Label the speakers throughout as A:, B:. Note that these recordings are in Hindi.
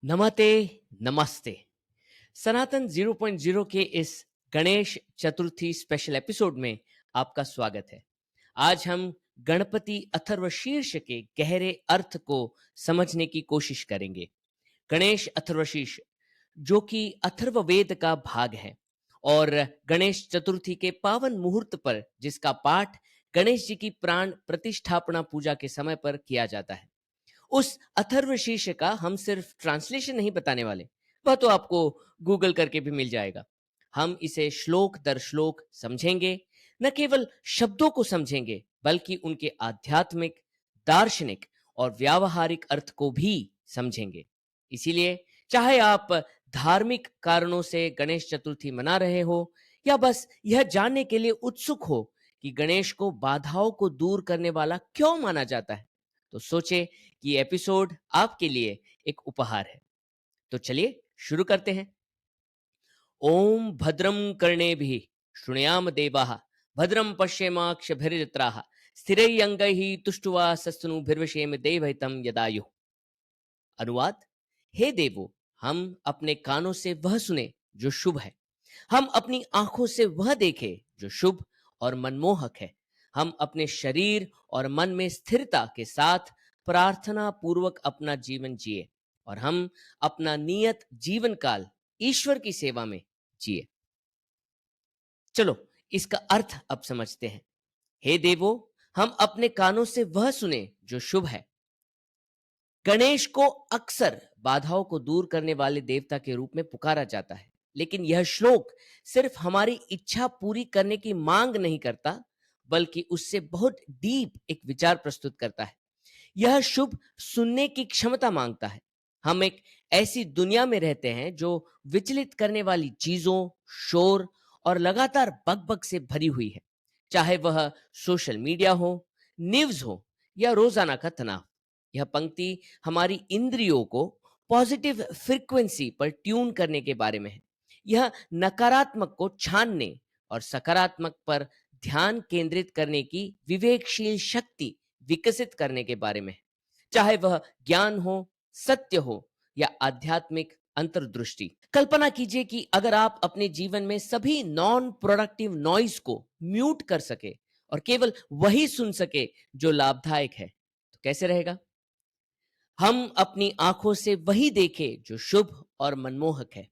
A: नमते नमस्ते। सनातन 0.0 के इस गणेश चतुर्थी स्पेशल एपिसोड में आपका स्वागत है। आज हम गणपति अथर्वशीर्ष के गहरे अर्थ को समझने की कोशिश करेंगे। गणेश अथर्वशीर्ष जो कि अथर्ववेद का भाग है और गणेश चतुर्थी के पावन मुहूर्त पर जिसका पाठ गणेश जी की प्राण प्रतिष्ठापना पूजा के समय पर किया जाता है, उस अथर्वशीर्ष का हम सिर्फ ट्रांसलेशन नहीं बताने वाले, वह तो आपको गूगल करके भी मिल जाएगा। हम इसे श्लोक दर श्लोक समझेंगे, न केवल शब्दों को समझेंगे बल्कि उनके आध्यात्मिक, दार्शनिक और व्यावहारिक अर्थ को भी समझेंगे। इसीलिए चाहे आप धार्मिक कारणों से गणेश चतुर्थी मना रहे हो या बस यह जानने के लिए उत्सुक हो कि गणेश को बाधाओं को दूर करने वाला क्यों माना जाता है, तो सोचे कि ये एपिसोड आपके लिए एक उपहार है। तो चलिए शुरू करते हैं। ओम भद्रम कर्णेभिः शृणुयाम देवाः भद्रम पश्येमाक्षभिर्यजत्राः स्थिरैरङ्गैः तुष्टुवा सस्तनुभिर्विषेम देवहितं यदायुः। अनुवाद: हे देवो, हम अपने कानों से वह सुने जो शुभ है, हम अपनी आंखों से वह देखें जो शुभ और मनमोहक है, हम अपने शरीर और मन में स्थिरता के साथ प्रार्थना पूर्वक अपना जीवन जिए और हम अपना नियत जीवन काल ईश्वर की सेवा में जिए। चलो इसका अर्थ अब समझते हैं। हे देवो, हम अपने कानों से वह सुने जो शुभ है। गणेश को अक्सर बाधाओं को दूर करने वाले देवता के रूप में पुकारा जाता है, लेकिन यह श्लोक सिर्फ हमारी इच्छा पूरी करने की मांग नहीं करता, बल्कि उससे बहुत डीप एक विचार प्रस्तुत करता है। यह शुभ सुनने की क्षमता मांगता है। हम एक ऐसी दुनिया में रहते हैं जो विचलित करने वाली चीजों, शोर और लगातार बकबक से भरी हुई है, चाहे वह सोशल मीडिया हो, न्यूज हो या रोजाना का तनाव। यह पंक्ति हमारी इंद्रियों को पॉजिटिव फ्रीक्वेंसी पर ट्यून करने के बारे में है। यह नकारात्मक को छानने और सकारात्मक पर ध्यान केंद्रित करने की विवेकशील शक्ति विकसित करने के बारे में है, चाहे वह ज्ञान हो, सत्य हो या आध्यात्मिक अंतर्दृष्टि। कल्पना कीजिए कि अगर आप अपने जीवन में सभी नॉन प्रोडक्टिव नॉइज को म्यूट कर सके और केवल वही सुन सके जो लाभदायक है, तो कैसे रहेगा? हम अपनी आंखों से वही देखें जो शुभ और मनमोहक है।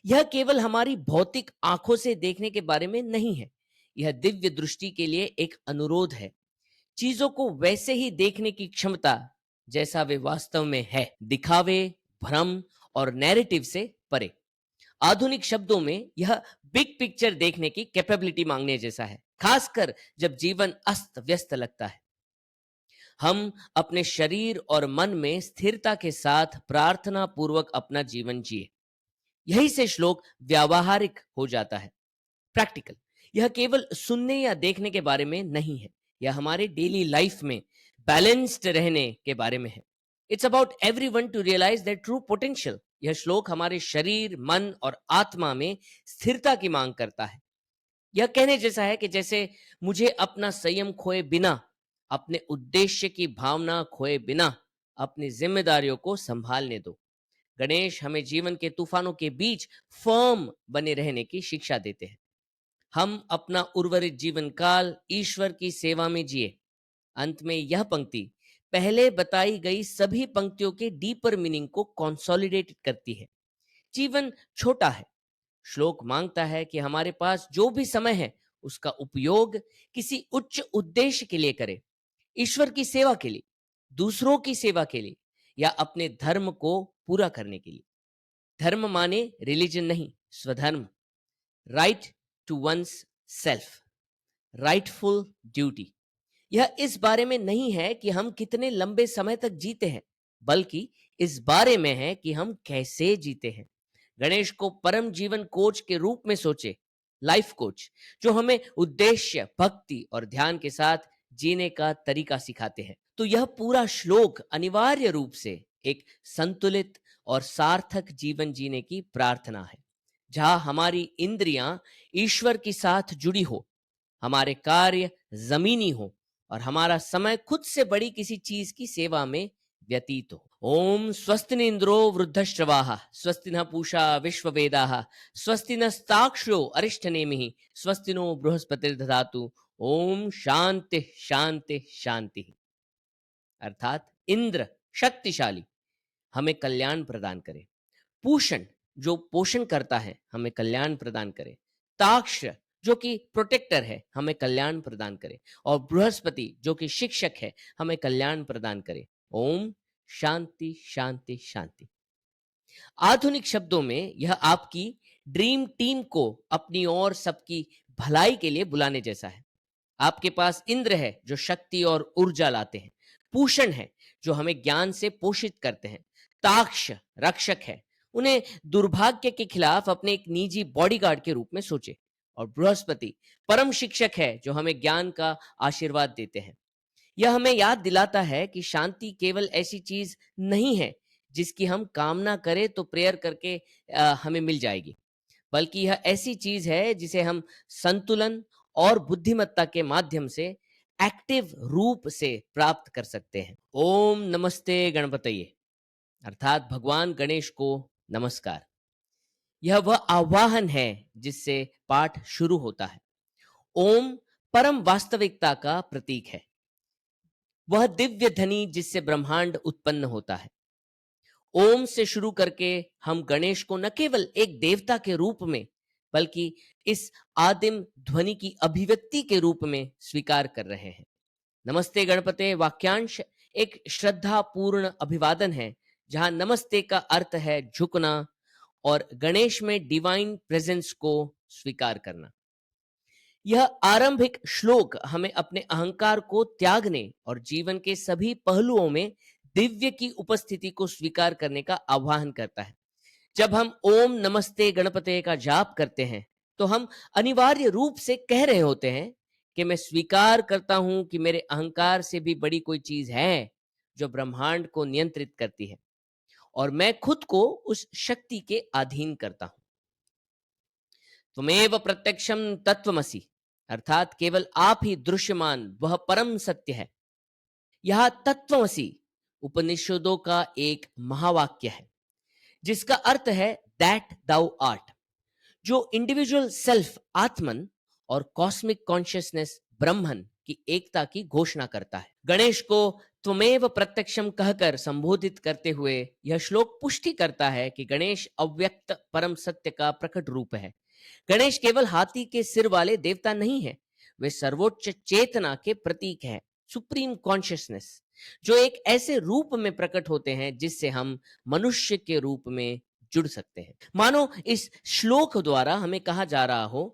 A: यह केवल हमारी भौतिक आंखों से देखने के बारे में नहीं है, यह दिव्य दृष्टि के लिए एक अनुरोध है। चीजों को वैसे ही देखने की क्षमता जैसा वे वास्तव में है, दिखावे, भ्रम और नैरेटिव से परे। आधुनिक शब्दों में यह बिग पिक्चर देखने की कैपेबिलिटी मांगने जैसा है, खासकर जब जीवन अस्त व्यस्त लगता है। हम अपने शरीर और मन में स्थिरता के साथ प्रार्थना पूर्वक अपना जीवन जिए। यही से श्लोक व्यावहारिक हो जाता है, प्रैक्टिकल। यह केवल सुनने या देखने के बारे में नहीं है, यह हमारे डेली लाइफ में बैलेंस्ड रहने के बारे में है। It's about everyone to realise that true potential. यह श्लोक हमारे शरीर, मन और आत्मा में स्थिरता की मांग करता है। यह कहने जैसा है कि जैसे मुझे अपना संयम खोए बिना, अपने उद्देश्य की भावना खोए बिना अपनी जिम्मेदारियों को संभालने दो। गणेश हमें जीवन के तूफानों के बीच फर्म बने रहने की शिक्षा देते हैं। हम अपना उर्वरित जीवन काल ईश्वर की सेवा में जिए। अंत में यह पंक्ति पहले बताई गई सभी पंक्तियों के डीपर मीनिंग को कंसोलिडेट करती है। जीवन छोटा है। श्लोक मांगता है कि हमारे पास जो भी समय है उसका उपयोग किसी उच्च उद्देश्य के लिए करें, ईश्वर की सेवा के लिए, दूसरों की सेवा के लिए या अपने धर्म को पूरा करने के लिए। धर्म माने रिलीजन नहीं, स्वधर्म, right to one's self, rightful duty. यह इस बारे में नहीं है कि हम कितने लंबे समय तक जीते हैं, बल्कि इस बारे में है कि हम कैसे जीते हैं। गणेश को परम जीवन कोच के रूप में सोचे, लाइफ कोच, जो हमें उद्देश्य, भक्ति और ध्यान के साथ जीने का तरीका सिखाते हैं। तो यह पूरा श्लोक अनिवार्य रूप से एक संतुलित और सार्थक जीवन जीने की प्रार्थना है, जहां हमारी इंद्रियां ईश्वर के साथ जुड़ी हो, हमारे कार्य जमीनी हो और हमारा समय खुद से बड़ी किसी चीज की सेवा में व्यतीत हो। ओम स्वस्ति न इंद्रो वृद्धश्रवाः स्वस्ति न पूषा विश्ववेदाः स्वस्ति नस्ताक्ष्यो अरिष्टनेमिः स्वस्ति नो बृहस्पतिर्दधातु। ओम शांति शांति शांति। अर्थात इंद्र शक्तिशाली हमें कल्याण प्रदान करे, पूषण जो पोषण करता है हमें कल्याण प्रदान करे, ताक्ष जो कि प्रोटेक्टर है हमें कल्याण प्रदान करे, और बृहस्पति जो कि शिक्षक है हमें कल्याण प्रदान करे। ओम शांति शांति शांति। आधुनिक शब्दों में यह आपकी ड्रीम टीम को अपनी ओर सबकी भलाई के लिए बुलाने जैसा है। आपके पास इंद्र है जो शक्ति और ऊर्जा लाते हैं, पूषण है जो हमें ज्ञान से पोषित करते हैं, ताक्ष रक्षक है, उन्हें दुर्भाग्य के खिलाफ अपने एक निजी बॉडीगार्ड के रूप में सोचे, और बृहस्पति परम शिक्षक है जो हमें ज्ञान का आशीर्वाद देते हैं। यह हमें याद दिलाता है कि शांति केवल ऐसी चीज नहीं है जिसकी हम कामना करें तो प्रेयर करके हमें मिल जाएगी, बल्कि यह ऐसी चीज है जिसे हम संतुलन और बुद्धिमत्ता के माध्यम से एक्टिव रूप से प्राप्त कर सकते हैं। ओम नमस्ते गणपतये अर्थात भगवान गणेश को नमस्कार। यह वह आवाहन है जिससे पाठ शुरू होता है। ओम परम वास्तविकता का प्रतीक है, वह दिव्य ध्वनि जिससे ब्रह्मांड उत्पन्न होता है। ओम से शुरू करके हम गणेश को न केवल एक देवता के रूप में बल्कि इस आदिम ध्वनि की अभिव्यक्ति के रूप में स्वीकार कर रहे हैं। नमस्ते गणपते वाक्यांश एक श्रद्धापूर्ण अभिवादन है जहां नमस्ते का अर्थ है झुकना और गणेश में डिवाइन प्रेजेंस को स्वीकार करना। यह आरंभिक श्लोक हमें अपने अहंकार को त्यागने और जीवन के सभी पहलुओं में दिव्य की उपस्थिति को स्वीकार करने का आह्वान करता है। जब हम ओम नमस्ते गणपते का जाप करते हैं तो हम अनिवार्य रूप से कह रहे होते हैं कि मैं स्वीकार करता हूं कि मेरे अहंकार से भी बड़ी कोई चीज है जो ब्रह्मांड को नियंत्रित करती है, और मैं खुद को उस शक्ति के अधीन करता हूं। त्वमेव प्रत्यक्षम तत्वमसि अर्थात केवल आप ही दृश्यमान वह परम सत्य है। यह तत्वमसि उपनिषदों का एक महावाक्य है जिसका अर्थ है दैट दाउ आर्ट, जो इंडिविजुअल सेल्फ आत्मन और कॉस्मिक कॉन्शियसनेस ब्रह्मन की एकता की घोषणा करता है। गणेश को त्वमेव प्रत्यक्षम कहकर संबोधित करते हुए यह श्लोक पुष्टि करता है कि गणेश अव्यक्त परम सत्य का प्रकट रूप है। गणेश केवल हाथी के सिर वाले देवता नहीं है, वे सर्वोच्च चेतना के प्रतीक है, सुप्रीम कॉन्शियसनेस, जो एक ऐसे रूप में प्रकट होते हैं जिससे हम मनुष्य के रूप में जुड़ सकते हैं। मानो इस श्लोक द्वारा हमें कहा जा रहा हो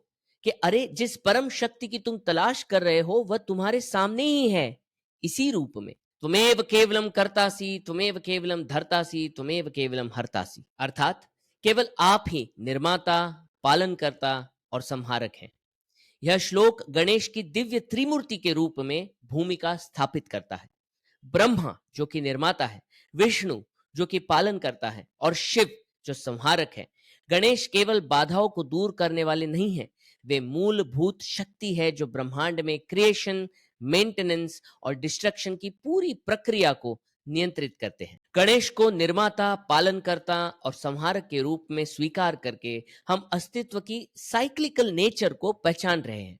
A: कि अरे जिस परम शक्ति की तुम तलाश कर रहे हो वह तुम्हारे सामने ही है, इसी रूप में। तुमेव केवलम कर्तासी तुमेव केवलम धर्तासी तुमेव केवलम हर्तासी अर्थात केवल आप ही निर्माता, पालनकर्ता और संहारक हैं। यह श्लोक गणेश की दिव्य त्रिमूर्ति के रूप में भूमिका स्थापित करता है। ब्रह्मा जो कि निर्माता है, विष्णु जो कि पालन करता है, और शिव जो संहारक है। गणेश केवल बाधाओं को दूर करने वाले नहीं हैं, वे मूलभूत शक्ति है जो ब्रह्मांड में क्रिएशन, मेंटेनेंस और डिस्ट्रक्शन की पूरी प्रक्रिया को नियंत्रित करते हैं। गणेश को निर्माता, पालनकर्ता और संहारक के रूप में स्वीकार करके हम अस्तित्व की साइक्लिकल नेचर को पहचान रहे हैं।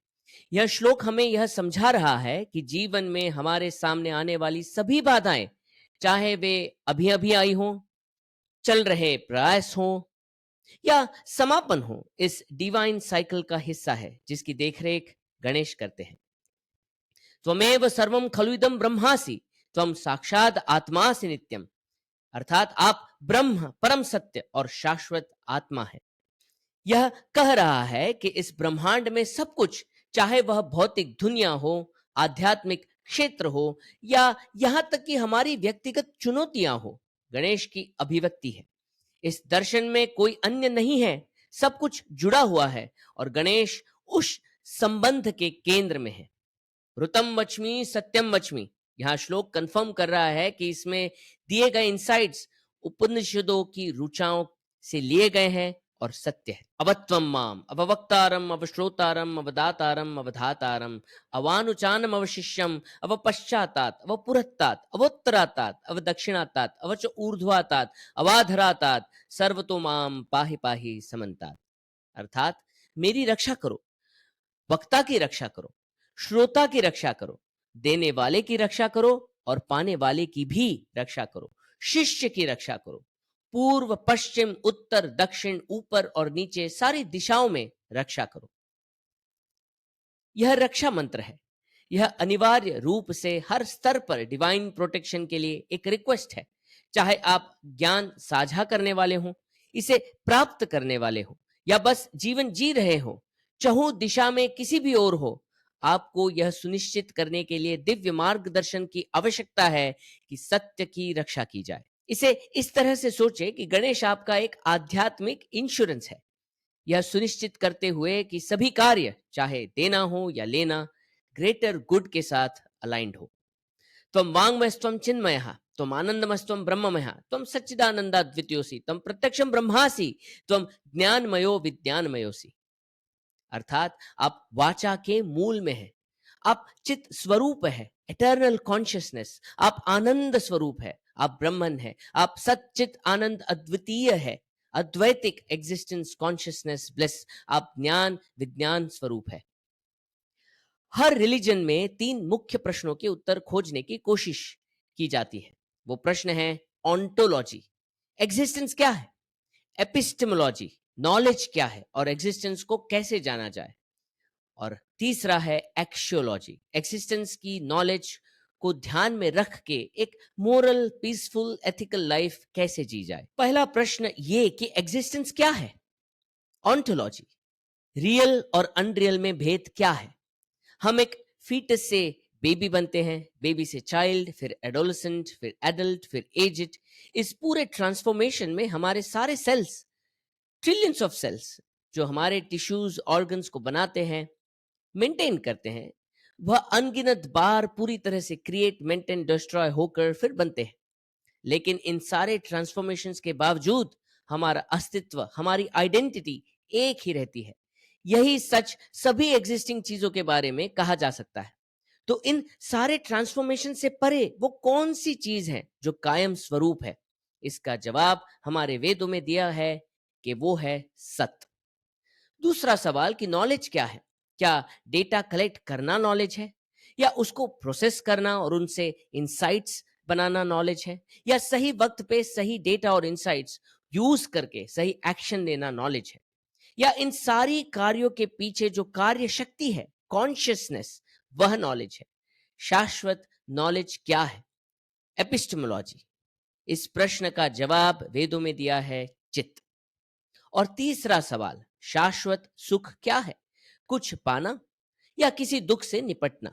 A: यह श्लोक हमें यह समझा रहा है कि जीवन में हमारे सामने आने वाली सभी बाधाएं, चाहे वे अभी अभी आई हों, चल रहे प्रयास हों या समापन हो, इस डिवाइन साइकिल का हिस्सा है जिसकी देखरेख गणेश करते हैं। त्वमेव सर्वम खलुइदम ब्रह्मासि त्वम साक्षात आत्मासि नित्यम अर्थात आप ब्रह्म, परम सत्य और शाश्वत आत्मा है। यह कह रहा है कि इस ब्रह्मांड में सब कुछ, चाहे वह भौतिक दुनिया हो, आध्यात्मिक क्षेत्र हो या यहां तक कि हमारी व्यक्तिगत चुनौतियां हो, गणेश की अभिव्यक्ति है। इस दर्शन में कोई अन्य नहीं है, सब कुछ जुड़ा हुआ है और गणेश उस संबंध के केंद्र में है। ऋतम वच्मि सत्यम वच्मि, यहां श्लोक कंफर्म कर रहा है कि इसमें दिए गए इंसाइट्स उपनिषदों की रुचाओं से लिए गए हैं और सत्य है। अवत्वम माम अववक्तारम अवश्रोतारम अवदातारम अवधातारम अवानुचानम अवशिष्यम अवपश्चातात अवपुरत्तात अवोत्तरातात अवदक्षिणातात अवच ऊर्ध्वातात अवाधरातात सर्वतो माम पाहि पाहि समन्तात। अर्थात मेरी रक्षा करो, वक्ता की रक्षा करो, श्रोता की रक्षा करो, देने वाले की रक्षा करो और पाने वाले की भी रक्षा करो, शिष्य की रक्षा करो, पूर्व पश्चिम उत्तर दक्षिण ऊपर और नीचे सारी दिशाओं में रक्षा करो। यह रक्षा मंत्र है। यह अनिवार्य रूप से हर स्तर पर डिवाइन प्रोटेक्शन के लिए एक रिक्वेस्ट है। चाहे आप ज्ञान साझा करने वाले हों, इसे प्राप्त करने वाले हो, या बस जीवन जी रहे हो, चहुं दिशा में किसी भी ओर हो, आपको यह सुनिश्चित करने के लिए दिव्य मार्गदर्शन की आवश्यकता है कि सत्य की रक्षा की जाए। इसे इस तरह से सोचें कि गणेश आपका एक आध्यात्मिक इंश्योरेंस है, यह सुनिश्चित करते हुए कि सभी कार्य, चाहे देना हो या लेना, ग्रेटर गुड के साथ अलाइंड हो। त्वं वाङ्मयस्त्वं चिन्मयः त्वम् आनन्दमस्त्वं ब्रह्ममयः त्वं सच्चिदानन्दाद्वितीयोऽसि त्वं प्रत्यक्षं ब्रह्मासि त्वं ज्ञानमयो विज्ञानमयोऽसि। अर्थात आप वाचा के मूल में हैं, आप चित स्वरूप है, इटर्नल कॉन्शियसनेस, आप आनंद स्वरूप है, आप ब्रह्मन है, आप सच्चित आनंद अद्वितीय है, अद्वैतिक एग्जिस्टेंस कॉन्शियसनेस ब्लिस, आप ज्ञान विज्ञान स्वरूप है। हर रिलीजन में 3 मुख्य प्रश्नों के उत्तर खोजने की कोशिश की जाती है। वो प्रश्न है ऑन्टोलॉजी, एग्जिस्टेंस क्या है, एपिस्टेमोलॉजी, नॉलेज क्या है और एग्जिस्टेंस को कैसे जाना जाए, और तीसरा है एक्शियोलॉजी, एक्सिस्टेंस की नॉलेज को ध्यान में रख के एक मोरल पीसफुल एथिकल लाइफ कैसे जी जाए। पहला प्रश्न ये कि एग्जिस्टेंस क्या है। ऑन्टोलॉजी, रियल और अनरियल में भेद क्या है। हम एक फीटस से बेबी बनते हैं, बेबी से चाइल्ड, फिर एडोलेसेंट, फिर एडल्ट, फिर एजिड। इस पूरे ट्रांसफॉर्मेशन में हमारे सारे सेल्स, ट्रिलियंस ऑफ सेल्स, जो हमारे टिश्यूज ऑर्गन्स को बनाते हैं, मेंटेन करते हैं, वह अनगिनत बार पूरी तरह से क्रिएट मेंटेन डिस्ट्रॉय होकर फिर बनते हैं। लेकिन इन सारे ट्रांसफॉर्मेशंस के बावजूद हमारा अस्तित्व, हमारी आइडेंटिटी एक ही रहती है। यही सच सभी एग्जिस्टिंग चीजों के बारे में कहा जा सकता है। तो इन सारे ट्रांसफॉर्मेशन से परे वो कौन सी चीज है जो कायम स्वरूप है? इसका जवाब हमारे वेदों में दिया है कि वो है सत्य। दूसरा सवाल कि नॉलेज क्या है? क्या डेटा कलेक्ट करना नॉलेज है, या उसको प्रोसेस करना और उनसे इंसाइट्स बनाना नॉलेज है, या सही वक्त पे सही डेटा और इंसाइट्स यूज करके सही एक्शन लेना नॉलेज है, या इन सारी कार्यों के पीछे जो कार्य शक्ति है, कॉन्शियसनेस, वह नॉलेज है? शाश्वत नॉलेज क्या है? एपिस्टेमोलॉजी। इस प्रश्न का जवाब वेदों में दिया है चित्त। और तीसरा सवाल, शाश्वत सुख क्या है? कुछ पाना या किसी दुख से निपटना?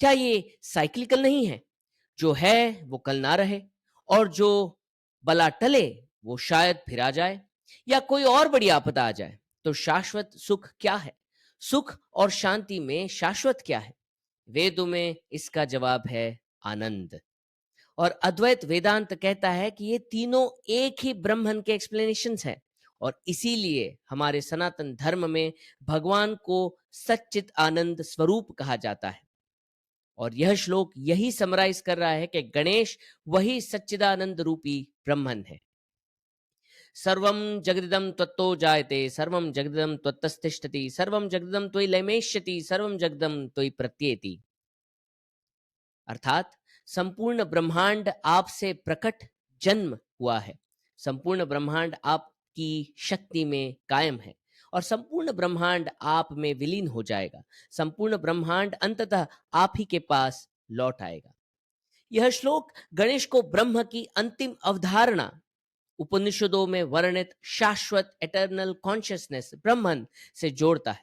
A: क्या ये साइक्लिकल नहीं है? जो है वो कल ना रहे, और जो बला टले वो शायद फिर आ जाए, या कोई और बड़ी आपदा आ जाए। तो शाश्वत सुख क्या है? सुख और शांति में शाश्वत क्या है? वेदों में इसका जवाब है आनंद। और अद्वैत वेदांत कहता है कि ये तीनों एक ही ब्रह्मन के एक्सप्लेनेशंस हैं, और इसीलिए हमारे सनातन धर्म में भगवान को सच्चित आनंद स्वरूप कहा जाता है। और यह श्लोक यही समराइज कर रहा है कि गणेश वही सच्चिदानंद रूपी ब्रह्मन है। सर्वं जगदिदं त्वत्तो जायते, सर्वं जगदिदं त्वत्तस्तिष्ठति, सर्वं जगदिदं त्वयि लयमेष्यति, सर्वं जगदं त्वयि प्रत्येति। अर्थात संपूर्ण ब्रह्मांड आपसे प्रकट जन्म हुआ है, संपूर्ण ब्रह्मांड आपकी शक्ति में कायम है, और संपूर्ण ब्रह्मांड आप में विलीन हो जाएगा। संपूर्ण ब्रह्मांड अंततः आप ही के पास लौट आएगा। यह श्लोक गणेश को ब्रह्म की अंतिम अवधारणा, उपनिषदों में वर्णित शाश्वत एटर्नल कॉन्शियसनेस ब्रह्मन से जोड़ता है।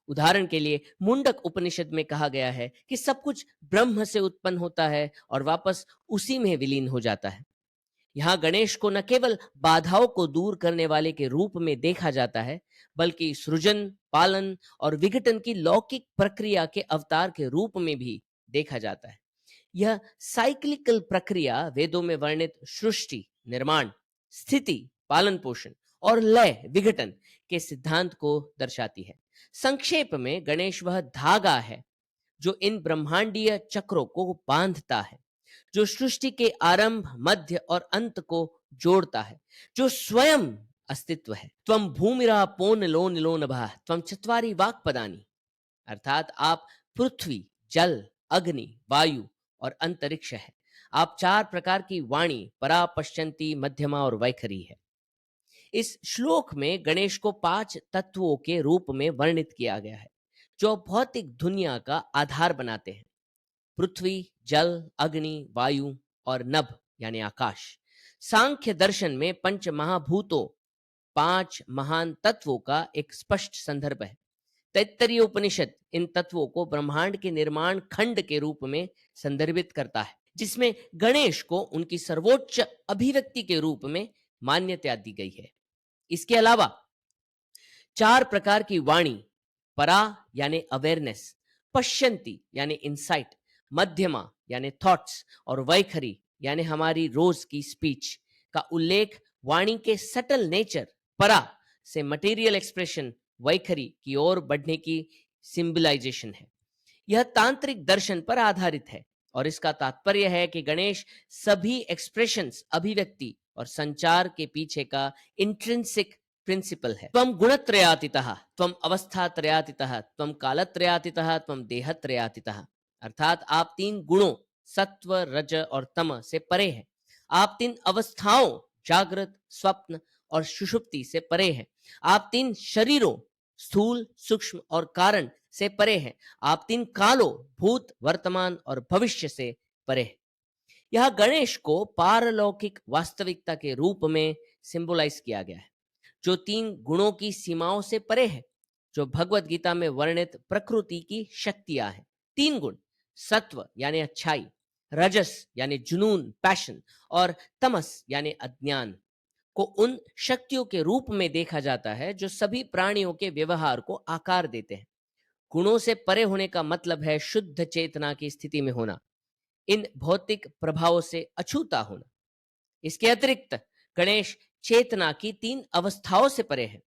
A: उदाहरण के लिए मुंडक उपनिषद में कहा गया है कि सब कुछ ब्रह्म से उत्पन्न होता है और वापस उसी में विलीन हो जाता है। यहाँ गणेश को न केवल बाधाओं को दूर करने वाले के रूप में देखा जाता है, बल्कि सृजन, पालन और विघटन की लौकिक प्रक्रिया के अवतार के रूप में भी देखा जाता है। यह साइक्लिकल प्रक्रिया वेदों में वर्णित सृष्टि, निर्माण, स्थिति, पालन पोषण और लय विघटन के सिद्धांत को दर्शाती है। संक्षेप में गणेश वह धागा है जो इन ब्रह्मांडीय चक्रों को बांधता है, जो सृष्टि के आरंभ मध्य और अंत को जोड़ता है, जो स्वयं अस्तित्व है। त्वम भूमिरा पोन लोन लोनभा त्वम चत्वारि वाक्पदानि, अर्थात आप पृथ्वी, जल, अग्नि, वायु और अंतरिक्ष है। आप 4 प्रकार की वाणी, परा, पश्चंती, मध्यमा और वैखरी है। इस श्लोक में गणेश को 5 तत्वों के रूप में वर्णित किया गया है जो भौतिक दुनिया का आधार बनाते हैं। पृथ्वी, जल, अग्नि, वायु और नभ यानी आकाश। सांख्य दर्शन में पंच महाभूतों, 5 महान तत्वों का एक स्पष्ट संदर्भ है। तैत्तरीय उपनिषद इन तत्वों को ब्रह्मांड के निर्माण खंड के रूप में संदर्भित करता है, जिसमें गणेश को उनकी सर्वोच्च अभिव्यक्ति के रूप में मान्यता दी गई है। इसके अलावा 4 प्रकार की वाणी, परा यानी अवेयरनेस, पश्यंती यानी इंसाइट, मध्यमा यानी थॉट्स और वैखरी यानी हमारी रोज की स्पीच का उल्लेख वाणी के सटल नेचर, परा से मटेरियल एक्सप्रेशन, वैखरी की ओर बढ़ने की सिंबलाइजेशन है। यह तांत्रिक दर्शन पर आधारित है और इसका तात्पर्य है कि गणेश सभी एक्सप्रेशंस, अभिव्यक्ति और संचार के पीछे का इंट्रिंसिक प्रिंसिपल है। त्वम गुणत्रयातीतः, त्वम अवस्थात्रयातीतः, त्वम कालत्रयातीतः, त्वम देहत्रयातीतः, अर्थात आप 3 गुणों सत्व, रज और तम से परे हैं। आप 3 अवस्थाओं जागृत, स्वप्न और सुषुप्ति से परे हैं। आप 3 शरीरों स्थूल, सूक्ष्म और कारण से परे हैं। आप 3 कालों भूत, वर्तमान और भविष्य से परे हैं। यह गणेश को पारलौकिक वास्तविकता के रूप में सिंबलाइज किया गया है, जो 3 गुणों की सीमाओं से परे है, जो भगवत गीता में वर्णित प्रकृति की शक्तियां हैं। 3 गुण, सत्व यानी अच्छाई, रजस यानी जुनून, पैशन और तमस यानी अज्ञान को उन शक्तियों के रूप में देखा जाता है जो सभी प्राणियों के व्यवहार को आकार देते हैं। गुणों से परे होने का मतलब है शुद्ध चेतना की स्थिति में होना, इन भौतिक प्रभावों से अछूता होना। इसके अतिरिक्त गणेश चेतना की 3 अवस्थाओं से परे है,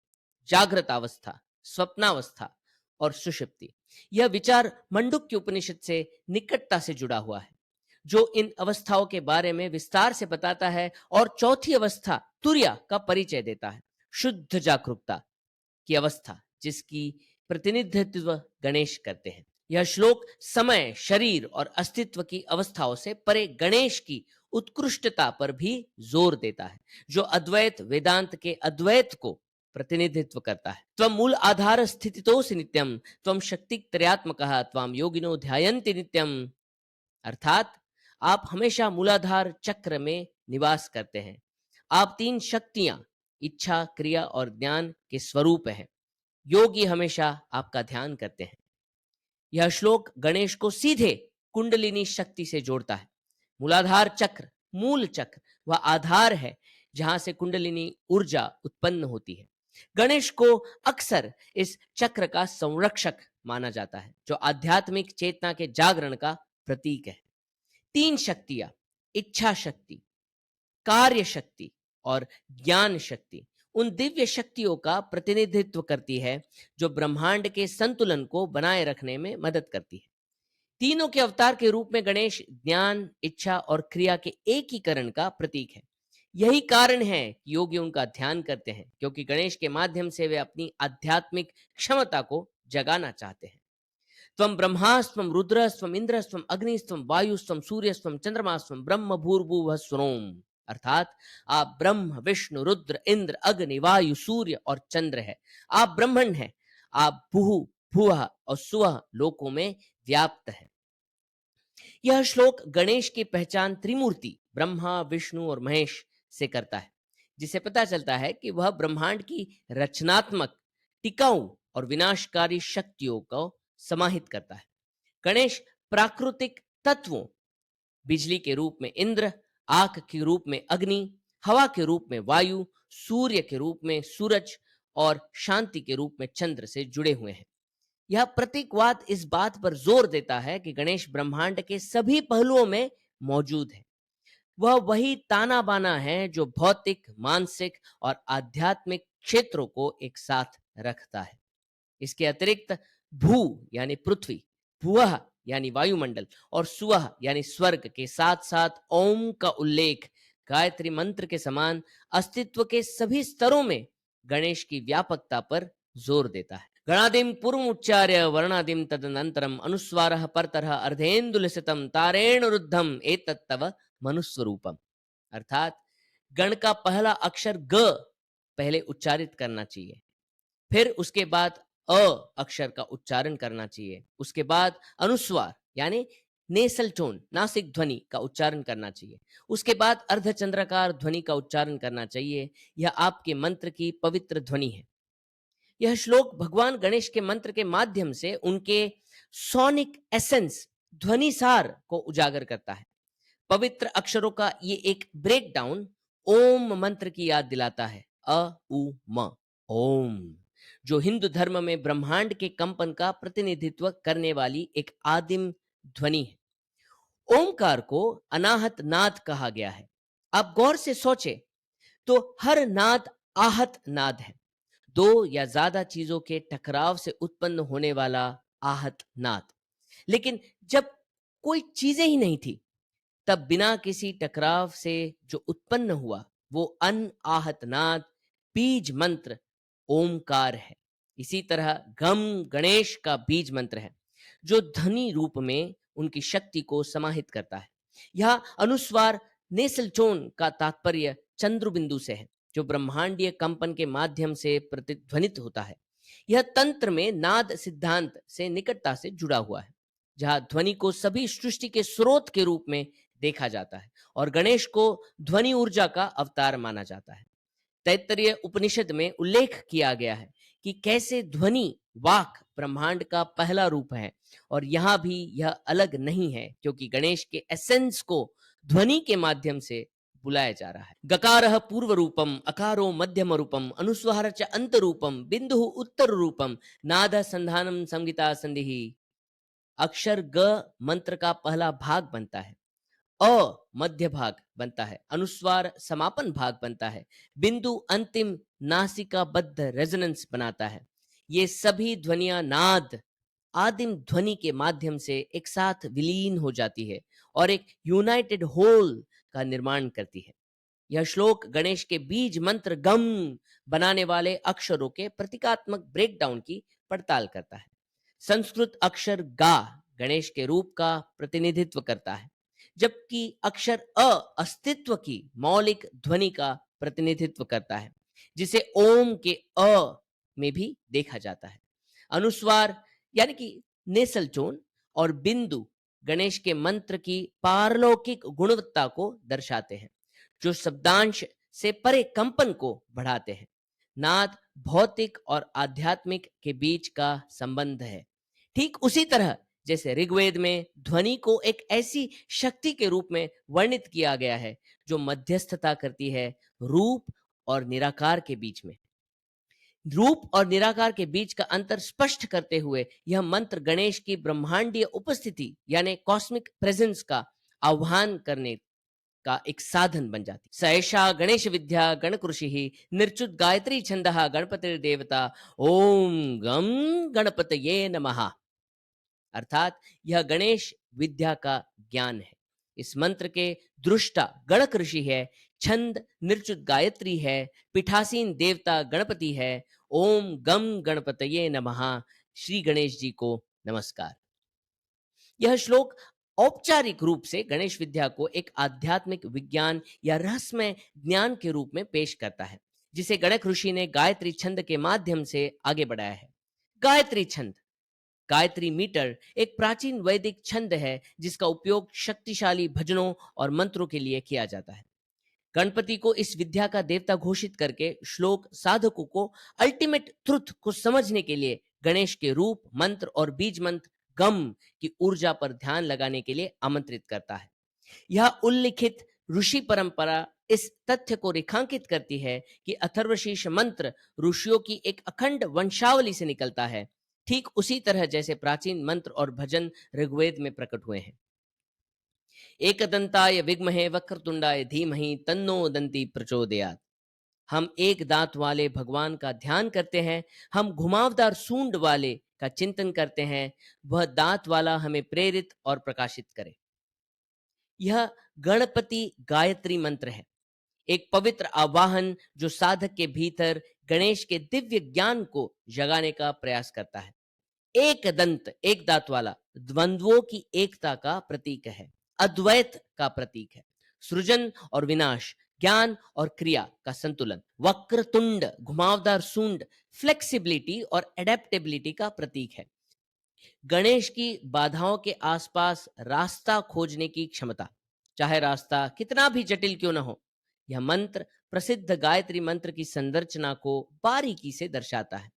A: जागृत अवस्था, स्वप्नावस्था और सुषुप्ति। यह विचार मंडूक्य उपनिषद से निकटता से जुड़ा हुआ है, जो इन अवस्थाओं के बारे में विस्तार से बताता है और चौथी अवस्था तुर्या का परिचय देता है, शुद्ध जागरूकता की अवस्था, जिसकी प्रतिनिधित्व गणेश करते हैं। यह श्लोक समय, शरीर और अस्तित्व की अवस्थाओं से परे गणेश की उत्कृष्टता पर भी जोर देता है, जो अद्वैत वेदांत के अद्वैत को प्रतिनिधित्व करता है। त्वम मूल आधार स्थितितोसि नित्यम, त्वम शक्ति त्रयात्मकः, त्वम योगिनो ध्यायन्ति नित्यम, अर्थात आप हमेशा मूलाधार चक्र में निवास करते हैं। आप 3 शक्तियां, इच्छा, क्रिया और ज्ञान के स्वरूप हैं। योगी हमेशा आपका ध्यान करते हैं। यह श्लोक गणेश को सीधे कुंडलिनी शक्ति से जोड़ता है। मूलाधार चक्र, मूल चक्र वह आधार है जहां से कुंडलिनी ऊर्जा उत्पन्न होती है। गणेश को अक्सर इस चक्र का संरक्षक माना जाता है, जो आध्यात्मिक चेतना के जागरण का प्रतीक है। 3 शक्तियां, इच्छा शक्ति, कार्य शक्ति और ज्ञान शक्ति, उन दिव्य शक्तियों का प्रतिनिधित्व करती है जो ब्रह्मांड के संतुलन को बनाए रखने में मदद करती है। तीनों के अवतार के रूप में गणेश ज्ञान, इच्छा और क्रिया के एकीकरण का प्रतीक है। यही कारण है कि योगी उनका ध्यान करते हैं, क्योंकि गणेश के माध्यम से वे अपनी आध्यात्मिक क्षमता को जगाना चाहते हैं। त्वं ब्रह्मास्त्वं रुद्रस्त्वं इंद्रस्त्वं अग्निस्त्वं वायुस्त्वं सूर्यस्त्वं चंद्रमास्त्वं ब्रह्म भूर्भुवः स्वरोम, अर्थात आप ब्रह्म, विष्णु, रुद्र, इंद्र, अग्नि, वायु, सूर्य और चंद्र है। आप ब्रह्मण हैं। आप भूः, भुवः और सुवः लोकों में व्याप्त है। यह श्लोक गणेश की पहचान त्रिमूर्ति ब्रह्मा, विष्णु और महेश से करता है, जिसे पता चलता है कि वह ब्रह्मांड की रचनात्मक, टिकाऊ और विनाशकारी शक्तियों को समाहित करता है। गणेश प्राकृतिक तत्वों, बिजली के रूप में इंद्र, आग के रूप में अग्नि, हवा के रूप में वायु, सूर्य के रूप में सूरज और शांति के रूप में चंद्र से जुड़े हुए हैं। यह प्रतीकवाद इस बात पर जोर देता है कि गणेश ब्रह्मांड के सभी पहलुओं में मौजूद है। वह वही ताना बाना है जो भौतिक, मानसिक और आध्यात्मिक क्षेत्रों को एक साथ रखता है। इसके अतिरिक्त भू यानी पृथ्वी, भुवः यानी वायुमंडल और सुवः यानी स्वर्ग के साथ साथ ओम का उल्लेख गायत्री मंत्र के समान अस्तित्व के सभी स्तरों में गणेश की व्यापकता पर जोर देता है। गणादिम पूर्व उच्चार्य वर्णादिम तदनंतरम अनुस्वारः परतरः अर्धेन्दुलसितम तारेण रुद्धम एतत्तव मनुस्वरूपम। अर्थात गण का पहला अक्षर ग पहले उच्चारित करना चाहिए, फिर उसके बाद अ अक्षर का उच्चारण करना चाहिए, उसके बाद अनुस्वार यानी नेसल टोन नासिक ध्वनि का उच्चारण करना चाहिए, उसके बाद अर्धचंद्राकार ध्वनि का उच्चारण करना चाहिए। यह आपके मंत्र की पवित्र ध्वनि है। यह श्लोक भगवान गणेश के मंत्र के माध्यम से उनके सोनिक एसेंस ध्वनि सार को उजागर करता है। पवित्र अक्षरों का ये एक ब्रेक डाउन ओम मंत्र की याद दिलाता है। अ उ म ओम, जो हिंदू धर्म में ब्रह्मांड के कंपन का प्रतिनिधित्व करने वाली एक आदिम ध्वनि है। ओमकार को अनाहत नाद कहा गया है। आप गौर से सोचे तो हर नाद आहत नाद है, दो या ज्यादा चीजों के टकराव से उत्पन्न होने वाला आहत नाद। लेकिन जब कोई चीजें ही नहीं थी, तब बिना किसी टकराव से जो उत्पन्न हुआ वो अनआहत नाद बीज मंत्र ओमकार है। इसी तरह गम गणेश का बीज मंत्र है, जो ध्वनि रूप में उनकी शक्ति को समाहित करता है। यह अनुस्वार नेसल टोन का तात्पर्य चंद्र बिंदु से है, जो ब्रह्मांडीय कंपन के माध्यम से प्रतिध्वनित होता है। यह तंत्र में नाद सिद्धांत से निकटता से जुड़ा हुआ है, जहां ध्वनि को सभी सृष्टि के स्रोत के रूप में देखा जाता है और गणेश को ध्वनि ऊर्जा का अवतार माना जाता है। तैत्तरीय उपनिषद में उल्लेख किया गया है कि कैसे ध्वनि वाक ब्रह्मांड का पहला रूप है, और यहां भी यह अलग नहीं है, क्योंकि गणेश के एसेंस को ध्वनि के माध्यम से बुलाया जा रहा है। गकारः पूर्व रूपम, अकारो मध्यम रूपम, अनुस्वार च अंत रूपम, बिंदु उत्तर रूपम, नाद संधानम संगीता संधिहि। अक्षर ग मंत्र का पहला भाग बनता है, अ मध्य भाग बनता है, अनुस्वार समापन भाग बनता है, बिंदु अंतिम नासिकाबद्ध रेजोनेंस बनाता है। ये सभी ध्वनियां नाद आदिम ध्वनि के माध्यम से एक साथ विलीन हो जाती है और एक यूनाइटेड होल का निर्माण करती है। यह श्लोक गणेश के बीज मंत्र गम बनाने वाले अक्षरों के प्रतीकात्मक ब्रेकडाउन की पड़ताल करता है। संस्कृत अक्षर गा गणेश के रूप का प्रतिनिधित्व करता है, जबकि अक्षर अ अस्तित्व की मौलिक ध्वनि का प्रतिनिधित्व करता है, जिसे ओम के अ में भी देखा जाता है। अनुस्वार यानी कि नेसल टोन और बिंदु गणेश के मंत्र की पारलौकिक गुणवत्ता को दर्शाते हैं, जो शब्दांश से परे कंपन को बढ़ाते हैं। नाद भौतिक और आध्यात्मिक के बीच का संबंध है। ठीक उसी तरह जैसे ऋग्वेद में ध्वनि को एक ऐसी शक्ति के रूप में वर्णित किया गया है जो मध्यस्थता करती है रूप और निराकार के बीच में। रूप और निराकार के बीच का अंतर स्पष्ट करते हुए यह मंत्र गणेश की ब्रह्मांडीय उपस्थिति यानी कॉस्मिक प्रेजेंस का आह्वान करने का एक साधन बन जाती। स एषा गणेश विद्या गणकृषि निर्च्युत गायत्री छंदः गणपतिर्देवता ओम गम गणपतये नमः। अर्थात यह गणेश विद्या का ज्ञान है। इस मंत्र के दृष्टा गणक ऋषि है, छंद निर्च्युत गायत्री है, पीठासीन देवता गणपति है। ओम गम गणपतये नमः। श्री गणेश जी को नमस्कार। यह श्लोक औपचारिक रूप से गणेश विद्या को एक आध्यात्मिक विज्ञान या रहस्यमय ज्ञान के रूप में पेश करता है, जिसे गणक ऋषि ने गायत्री छंद के माध्यम से आगे बढ़ाया है। गायत्री छंद गायत्री मीटर एक प्राचीन वैदिक छंद है, जिसका उपयोग शक्तिशाली भजनों और मंत्रों के लिए किया जाता है। गणपति को इस विद्या का देवता घोषित करके श्लोक साधकों को अल्टीमेट ट्रुथ को समझने के लिए गणेश के रूप, मंत्र और बीज मंत्र गम की ऊर्जा पर ध्यान लगाने के लिए आमंत्रित करता है। यह उल्लिखित ऋषि परंपरा इस तथ्य को रेखांकित करती है कि अथर्वशीर्ष मंत्र ऋषियों की एक अखंड वंशावली से निकलता है, ठीक उसी तरह जैसे प्राचीन मंत्र और भजन ऋग्वेद में प्रकट हुए हैं। एकदंताय विद्महे वक्रतुंडाय धीमहि तन्नो दंती प्रचोदयात्। हम एक दांत वाले भगवान का ध्यान करते हैं, हम घुमावदार सूंड वाले का चिंतन करते हैं, वह दांत वाला हमें प्रेरित और प्रकाशित करे। यह गणपति गायत्री मंत्र है, एक पवित्र आवाहन जो साधक के भीतर गणेश के दिव्य ज्ञान को जगाने का प्रयास करता है। एक दंत, एक दांत वाला, द्वंद्वों की एकता का प्रतीक है, अद्वैत का प्रतीक है, सृजन और विनाश, ज्ञान और क्रिया का संतुलन। वक्रतुंड, घुमावदार सूंड, फ्लेक्सिबिलिटी और एडेप्टेबिलिटी का प्रतीक है। गणेश की बाधाओं के आसपास रास्ता खोजने की क्षमता, चाहे रास्ता कितना भी जटिल क्यों न हो। यह मंत्र प्रसिद्ध गायत्री मंत्र की संरचना को बारीकी से दर्शाता है,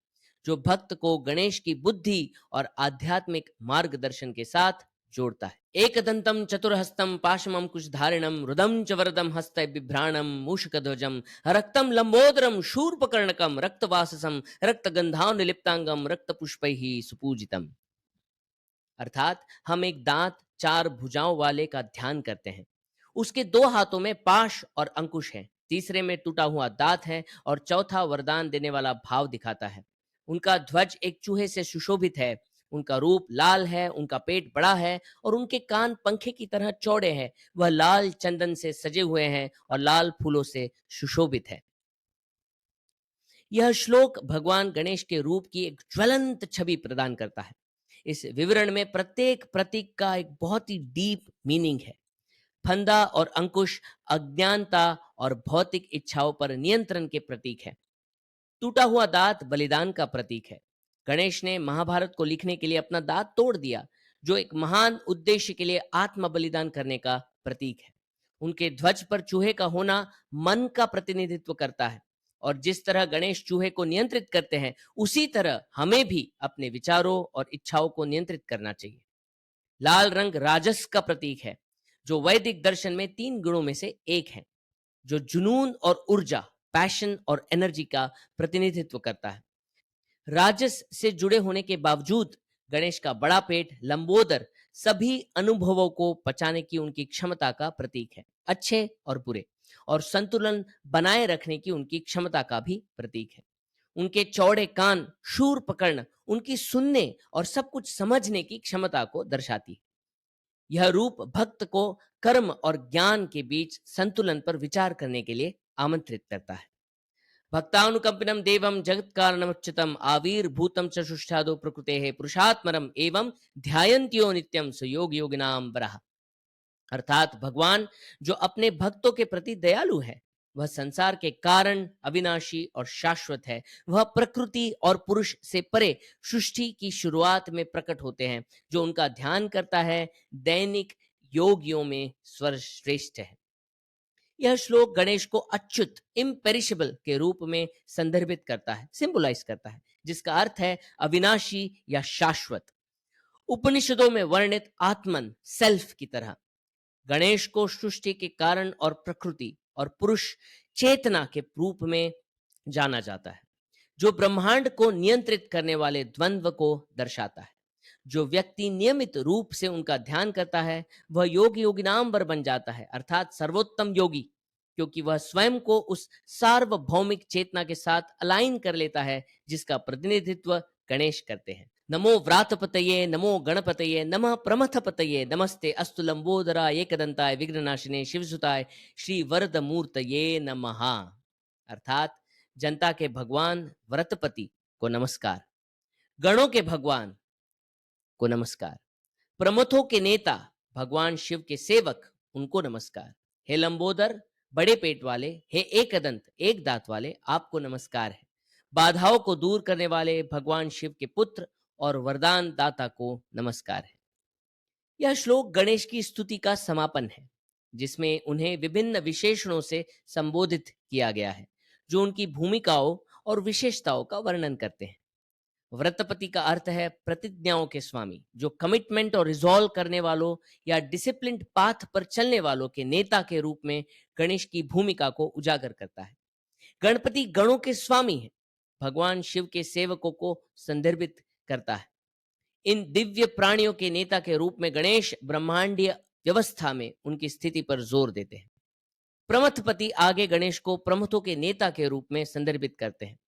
A: जो भक्त को गणेश की बुद्धि और आध्यात्मिक मार्गदर्शन के साथ जोड़ता है। एकदंतम चतुर्हस्तम पाशमम कुशधारिणम रुदम च वरदम हस्त बिभ्राणम मूषकध्वजम रक्तम लंबोदरम शूर्पकर्णकम रक्तवाससम रक्तगंधानुलिप्तांगम रक्तपुष्पैः सुपूजितम। अर्थात हम एक दांत चार भुजाओं वाले का ध्यान करते हैं। उसके दो हाथों में पाश और अंकुश है, तीसरे में टूटा हुआ दांत है और चौथा वरदान देने वाला भाव दिखाता है। उनका ध्वज एक चूहे से सुशोभित है, उनका रूप लाल है, उनका पेट बड़ा है और उनके कान पंखे की तरह चौड़े हैं। वह लाल चंदन से सजे हुए हैं और लाल फूलों से सुशोभित है। यह श्लोक भगवान गणेश के रूप की एक ज्वलंत छवि प्रदान करता है। इस विवरण में प्रत्येक प्रतीक का एक बहुत ही डीप मीनिंग है। फंदा और अंकुश अज्ञानता और भौतिक इच्छाओं पर नियंत्रण के प्रतीक है। टूटा हुआ दांत बलिदान का प्रतीक है। गणेश ने महाभारत को लिखने के लिए अपना दांत तोड़ दिया, जो एक महान उद्देश्य के लिए आत्म बलिदान करने का प्रतीक है। उनके ध्वज पर चूहे का होना मन का प्रतिनिधित्व करता है, और जिस तरह गणेश चूहे को नियंत्रित करते हैं, उसी तरह हमें भी अपने विचारों और इच्छाओं को नियंत्रित करना चाहिए। लाल रंग राजस का प्रतीक है, जो वैदिक दर्शन में तीन गुणों में से एक है, जो जुनून और ऊर्जा, पैशन और एनर्जी का प्रतिनिधित्व करता है। राजस से जुड़े होने के बावजूद गणेश का बड़ा पेट, लंबोदर, सभी अनुभवों को पचाने की उनकी क्षमता का प्रतीक है, अच्छे और बुरे, और संतुलन बनाए रखने की उनकी क्षमता का भी प्रतीक है। उनके चौड़े कान, शूर पकड़, उनकी सुनने और सब कुछ समझने की क्षमता को दर्शाती है। यह रूप भक्त को कर्म और ज्ञान के बीच संतुलन पर विचार करने के लिए आमंत्रित करता है। भक्तानुकंपिनम देवम जगत कारणमच्युतम आविर्भूतम च सुष्ठादो प्रकृतेः पुरुषात्मरम एवं ध्यायन्त्यो नित्यम सुयोग योगिनाम वरः। अर्थात भगवान जो अपने भक्तों के प्रति दयालु है, वह संसार के कारण, अविनाशी और शाश्वत है। वह प्रकृति और पुरुष से परे सृष्टि की शुरुआत में प्रकट होते हैं। जो उनका ध्यान करता है, दैनिक योगियों में सर्वश्रेष्ठ है। यह श्लोक गणेश को अच्युत, इम्पेरिशेबल के रूप में संदर्भित करता है, सिंबलाइज करता है, जिसका अर्थ है अविनाशी या शाश्वत। उपनिषदों में वर्णित आत्मन, सेल्फ की तरह गणेश को सृष्टि के कारण और प्रकृति और पुरुष, चेतना के रूप में जाना जाता है, जो ब्रह्मांड को नियंत्रित करने वाले द्वंद्व को दर्शाता है। जो व्यक्ति नियमित रूप से उनका ध्यान करता है, वह योग योगिनाम्बर बन जाता है, अर्थात सर्वोत्तम योगी, क्योंकि वह स्वयं को उस सार्वभौमिक चेतना के साथ अलाइन कर लेता है जिसका प्रतिनिधित्व गणेश करते हैं। नमो व्रातपतये, नमो गणपतये, नमः प्रमथपतये, नमस्ते अस्तु लंबोदराय एकदंताय विघ्ननाशिने शिवसुताय श्री वरद मूर्तये नमः। अर्थात जनता के भगवान व्रतपति को नमस्कार, गणों के भगवान को नमस्कार, प्रमथों के नेता भगवान शिव के सेवक उनको नमस्कार। हे लंबोदर, बड़े पेट वाले, हे एकदंत, एक दांत वाले, आपको नमस्कार है। बाधाओं को दूर करने वाले भगवान शिव के पुत्र और वरदान दाता को नमस्कार है। यह श्लोक गणेश की स्तुति का समापन है, जिसमें उन्हें विभिन्न विशेषणों से संबोधित किया गया है, जो उनकी भूमिकाओं और विशेषताओं का वर्णन करते हैं। व्रतपति का अर्थ है प्रतिज्ञाओं के स्वामी, जो कमिटमेंट और रिजॉल्व करने वालों या डिसिप्लिन्ड पाथ पर चलने वालों के नेता के रूप में गणेश की भूमिका को उजागर करता है। गणपति गणों के स्वामी हैं, भगवान शिव के सेवकों को संदर्भित करता है। इन दिव्य प्राणियों के नेता के रूप में गणेश ब्रह्मांडीय व्यवस्था में उनकी स्थिति पर जोर देते हैं। प्रमथपति आगे गणेश को प्रमथों के नेता के रूप में संदर्भित करते हैं।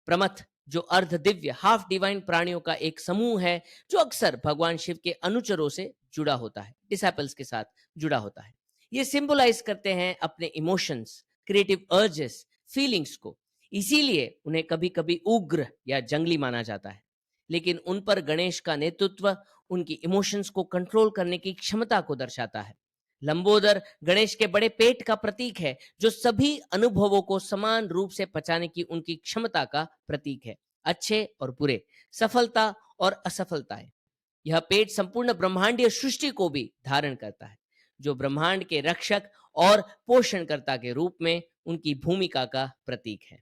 A: प्रमथ जो अर्ध दिव्य हाफ डिवाइन प्राणियों का एक समूह है, जो अक्सर भगवान शिव के अनुचरों से जुड़ा होता है, डिसाइपल्स के साथ जुड़ा होता है। ये सिंबलाइज करते हैं अपने इमोशंस, क्रिएटिव अर्जेस, फीलिंग्स को। इसीलिए उन्हें कभी कभी उग्र या जंगली माना जाता है, लेकिन उन पर गणेश का नेतृत्व उनकी इमोशंस को कंट्रोल करने की क्षमता को दर्शाता है। लंबोदर गणेश के बड़े पेट का प्रतीक है, जो सभी अनुभवों को समान रूप से पचाने की उनकी क्षमता का प्रतीक है, अच्छे और बुरे, सफलता और असफलताएं। यह पेट संपूर्ण ब्रह्मांडीय सृष्टि को भी धारण करता है, जो ब्रह्मांड के रक्षक और पोषणकर्ता के रूप में उनकी भूमिका का प्रतीक है।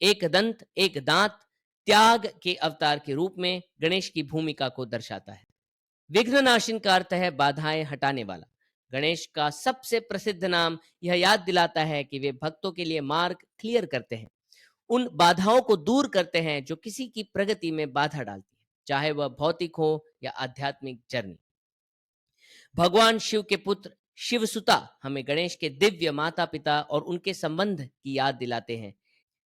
A: एक दंत, एक दांत, त्याग के अवतार के रूप में गणेश की भूमिका को दर्शाता है। विघ्ननाशिन का अर्थ है बाधाएं हटाने वाला। गणेश का सबसे प्रसिद्ध नाम यह याद दिलाता है कि वे भक्तों के लिए मार्ग क्लियर करते हैं, उन बाधाओं को दूर करते हैं जो किसी की प्रगति में बाधा डालती है, चाहे वह भौतिक हो या आध्यात्मिक जर्नी। भगवान शिव के पुत्र शिवसुता हमें गणेश के दिव्य माता पिता और उनके संबंध की याद दिलाते हैं।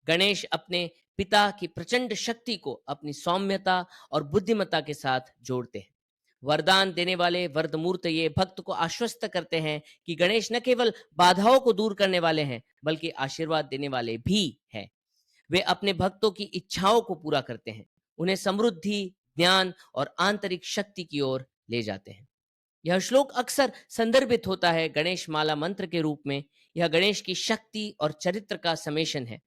A: गणेश अपने पिता की प्रचंड शक्ति को अपनी सौम्यता और बुद्धिमत्ता के साथ जोड़ते हैं। वरदान देने वाले वरदमूर्त ये भक्त को आश्वस्त करते हैं कि गणेश न केवल बाधाओं को दूर करने वाले हैं, बल्कि आशीर्वाद देने वाले भी हैं। वे अपने भक्तों की इच्छाओं को पूरा करते हैं, उन्हें समृद्धि, ज्ञान और आंतरिक शक्ति की ओर ले जाते हैं। यह श्लोक अक्सर संदर्भित होता है गणेश माला मंत्र के रूप में। यह गणेश की शक्ति और चरित्र का समेशन है।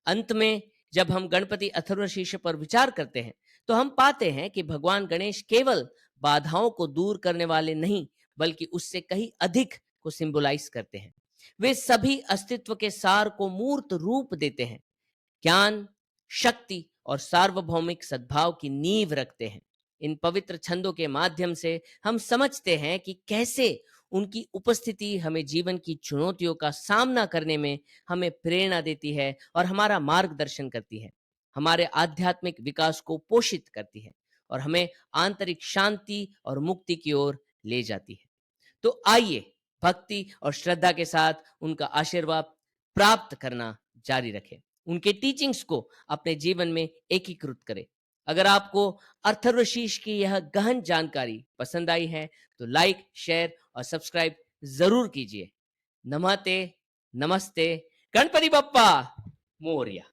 A: अंत में जब हम गणपति अथर्वशीर्ष पर विचार करते हैं, तो हम पाते हैं कि भगवान गणेश केवल बाधाओं को दूर करने वाले नहीं, बल्कि उससे कहीं अधिक को सिंबलाइज करते हैं। वे सभी अस्तित्व के सार को मूर्त रूप देते हैं, ज्ञान, शक्ति और सार्वभौमिक सद्भाव की नींव रखते हैं। इन पवित्र छंदों के माध्यम से हम समझते हैं कि कैसे उनकी उपस्थिति हमें जीवन की चुनौतियों का सामना करने में हमें प्रेरणा देती है और हमारा मार्गदर्शन करती है, हमारे आध्यात्मिक विकास को पोषित करती है और हमें आंतरिक शांति और मुक्ति की ओर ले जाती है। तो आइए भक्ति और श्रद्धा के साथ उनका आशीर्वाद प्राप्त करना जारी रखें, उनके टीचिंग्स को अपने जीवन में एकीकृत करें। अगर आपको अथर्वशीर्ष की यह गहन जानकारी पसंद आई है, तो लाइक, शेयर और सब्सक्राइब जरूर कीजिए। नमस्ते, नमस्ते, गणपति बप्पा मोरया।